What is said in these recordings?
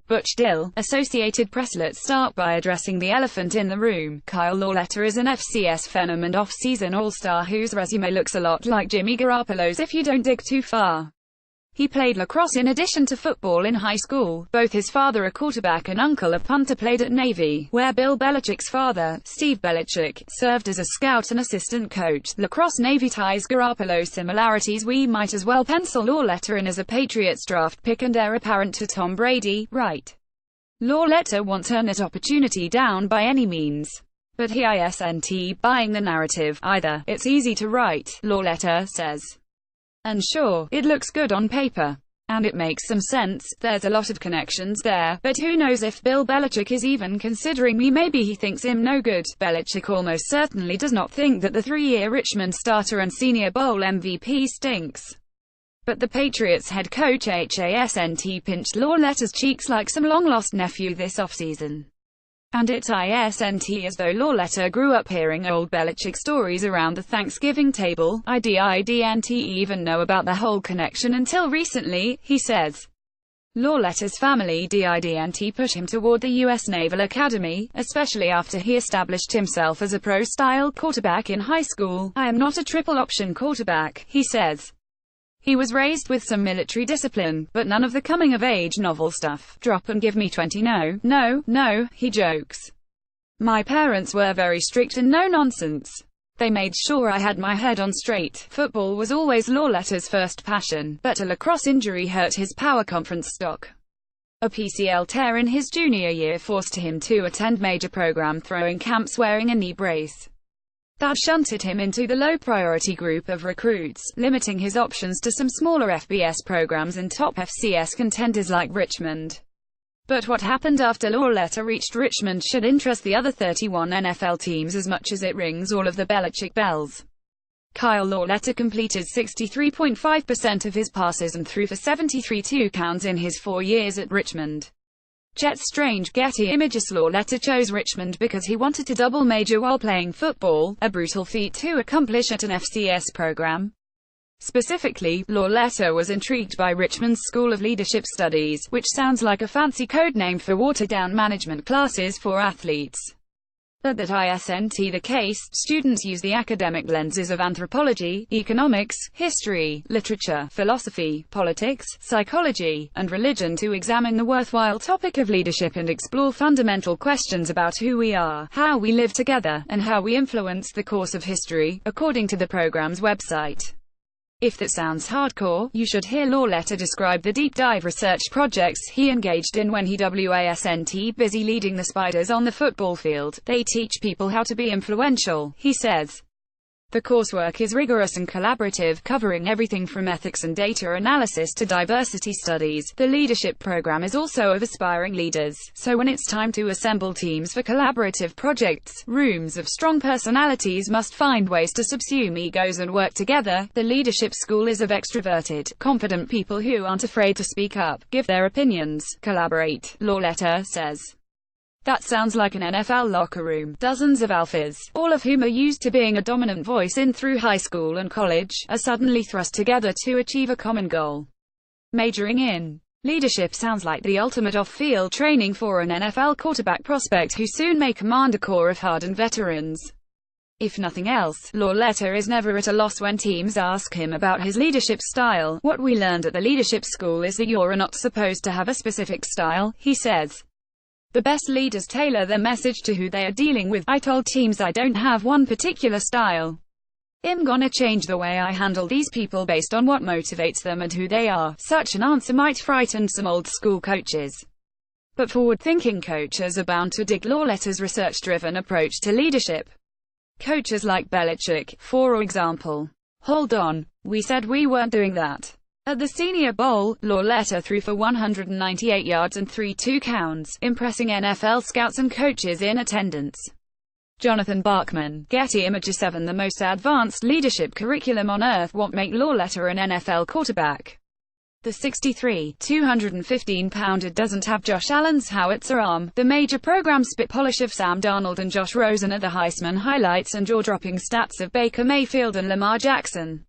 Butch Dill, Associated Press. Let's start by addressing the elephant in the room. Kyle Lauletta is an FCS phenom and off-season all-star whose resume looks a lot like Jimmy Garoppolo's if you don't dig too far. He played lacrosse in addition to football in high school. Both his father, a quarterback, and uncle, a punter, played at Navy, where Bill Belichick's father, Steve Belichick, served as a scout and assistant coach. Lacrosse Navy ties Garoppolo similarities. We might as well pencil Lauletta in as a Patriots draft pick and heir apparent to Tom Brady, right? Lauletta won't turn that opportunity down by any means. But he isn't buying the narrative, either. It's easy to write, Lauletta says. And sure, it looks good on paper. And it makes some sense, there's a lot of connections there, but who knows if Bill Belichick is even considering me. Maybe he thinks him no good. Belichick almost certainly does not think that the 3-year Richmond starter and Senior Bowl MVP stinks. But the Patriots head coach hasn't pinched Lauletta's cheeks like some long-lost nephew this offseason. And it isn't as though Lauletta grew up hearing old Belichick stories around the Thanksgiving table. I didn't even know about the whole connection until recently, he says. Lauletta's family didn't push him toward the U.S. Naval Academy, especially after he established himself as a pro-style quarterback in high school. I am not a triple-option quarterback, he says. He was raised with some military discipline, but none of the coming-of-age novel stuff. Drop and give me 20. No, he jokes. My parents were very strict and no nonsense. They made sure I had my head on straight. Football was always Lauletta's first passion, but a lacrosse injury hurt his power conference stock. A PCL tear in his junior year forced him to attend major program throwing camps wearing a knee brace. That shunted him into the low-priority group of recruits, limiting his options to some smaller FBS programs and top FCS contenders like Richmond. But what happened after Lauletta reached Richmond should interest the other 31 NFL teams as much as it rings all of the Belichick bells. Kyle Lauletta completed 63.5% of his passes and threw for 73 touchdowns in his 4 years at Richmond. Jet's strange Getty Images. Lauletta chose Richmond because he wanted to double major while playing football, a brutal feat to accomplish at an FCS program. Specifically, Lauletta was intrigued by Richmond's School of Leadership Studies, which sounds like a fancy code name for watered-down management classes for athletes. But that isn't the case. Students use the academic lenses of anthropology, economics, history, literature, philosophy, politics, psychology, and religion to examine the worthwhile topic of leadership and explore fundamental questions about who we are, how we live together, and how we influence the course of history, according to the program's website. If that sounds hardcore, you should hear Lauletta describe the deep-dive research projects he engaged in when he wasn't busy leading the Spiders on the football field. They teach people how to be influential, he says. The coursework is rigorous and collaborative, covering everything from ethics and data analysis to diversity studies. The leadership program is also of aspiring leaders, so when it's time to assemble teams for collaborative projects, rooms of strong personalities must find ways to subsume egos and work together. The leadership school is of extroverted, confident people who aren't afraid to speak up, give their opinions, collaborate, Lauletta says. That sounds like an NFL locker room. Dozens of alphas, all of whom are used to being a dominant voice in through high school and college, are suddenly thrust together to achieve a common goal. Majoring in leadership sounds like the ultimate off-field training for an NFL quarterback prospect who soon may command a corps of hardened veterans. If nothing else, Lauletta is never at a loss when teams ask him about his leadership style. What we learned at the leadership school is that you're not supposed to have a specific style, he says. The best leaders tailor their message to who they are dealing with. I told teams I don't have one particular style. I'm gonna change the way I handle these people based on what motivates them and who they are. Such an answer might frighten some old-school coaches. But forward-thinking coaches are bound to dig Lauletta's research-driven approach to leadership. Coaches like Belichick, for example. Hold on, we said we weren't doing that. At the Senior Bowl, Lauletta threw for 198 yards and 3 touchdowns, impressing NFL scouts and coaches in attendance. Jonathan Bachman, Getty Images 7. The most advanced leadership curriculum on earth won't make Lauletta an NFL quarterback. The 6'3", 215-pounder doesn't have Josh Allen's howitzer arm, the major program spit polish of Sam Darnold and Josh Rosen, are the Heisman highlights and jaw-dropping stats of Baker Mayfield and Lamar Jackson.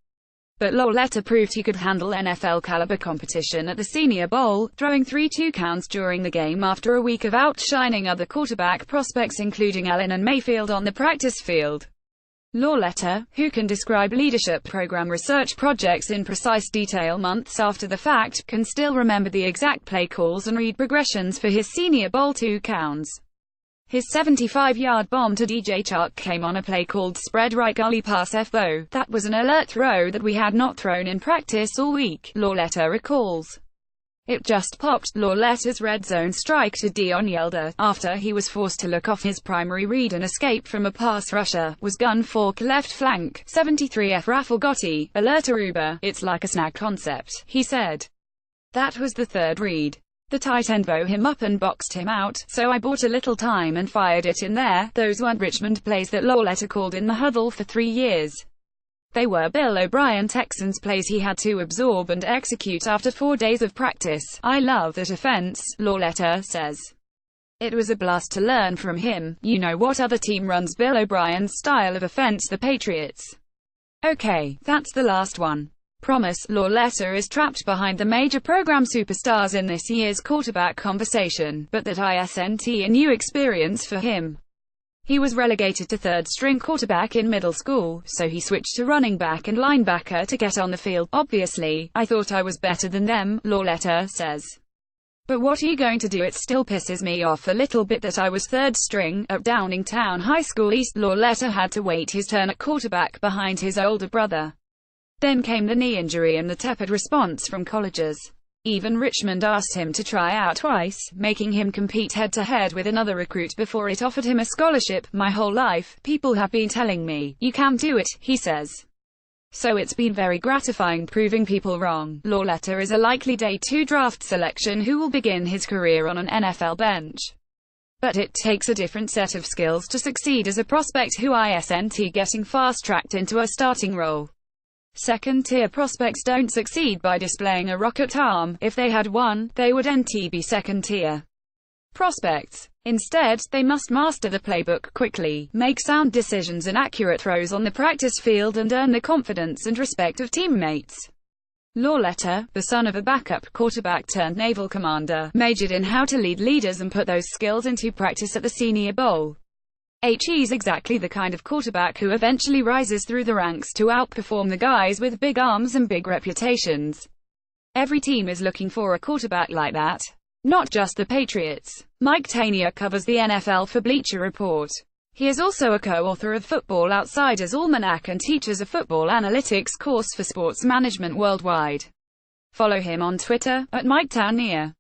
But Lauletta proved he could handle NFL-caliber competition at the Senior Bowl, throwing 3 two-counts during the game after a week of outshining other quarterback prospects including Allen and Mayfield on the practice field. Lauletta, who can describe leadership program research projects in precise detail months after the fact, can still remember the exact play calls and read progressions for his Senior Bowl two counts. His 75-yard bomb to DJ Chark came on a play called Spread Right Gully Pass FO. That was an alert throw that we had not thrown in practice all week, Lauletta recalls. It just popped. Lauletta's red zone strike to Dion Yelder, after he was forced to look off his primary read and escape from a pass rusher, was gun fork left flank, 73F Raffle Gotti, alert Aruba. It's like a snag concept, he said. That was the third read. The tight end bowed him up and boxed him out, so I bought a little time and fired it in there. Those weren't Richmond plays that Lauletta called in the huddle for 3 years. They were Bill O'Brien Texans plays he had to absorb and execute after 4 days of practice. I love that offense, Lauletta says. It was a blast to learn from him. You know what other team runs Bill O'Brien's style of offense? The Patriots. Okay, that's the last one. Promise. Lauletta is trapped behind the major program superstars in this year's quarterback conversation, but that isn't a new experience for him. He was relegated to third-string quarterback in middle school, so he switched to running back and linebacker to get on the field. Obviously, I thought I was better than them, Lauletta says. But what are you going to do? It still pisses me off a little bit that I was third string at Downingtown High School East. Lauletta had to wait his turn at quarterback behind his older brother. Then came the knee injury and the tepid response from colleges. Even Richmond asked him to try out twice, making him compete head-to-head with another recruit before it offered him a scholarship. My whole life, people have been telling me, you can do it, he says. So it's been very gratifying proving people wrong. Lauletta is a likely day 2 draft selection who will begin his career on an NFL bench. But it takes a different set of skills to succeed as a prospect who isn't getting fast-tracked into a starting role. Second-tier prospects don't succeed by displaying a rocket arm. If they had one, they wouldn't be second-tier prospects. Instead, they must master the playbook quickly, make sound decisions and accurate throws on the practice field and earn the confidence and respect of teammates. Lauletta, the son of a backup quarterback turned naval commander, majored in how to lead leaders and put those skills into practice at the Senior Bowl. He's exactly the kind of quarterback who eventually rises through the ranks to outperform the guys with big arms and big reputations. Every team is looking for a quarterback like that. Not just the Patriots. Mike Tanier covers the NFL for Bleacher Report. He is also a co-author of Football Outsider's Almanac and teaches a football analytics course for Sports Management Worldwide. Follow him on Twitter, @MikeTanier.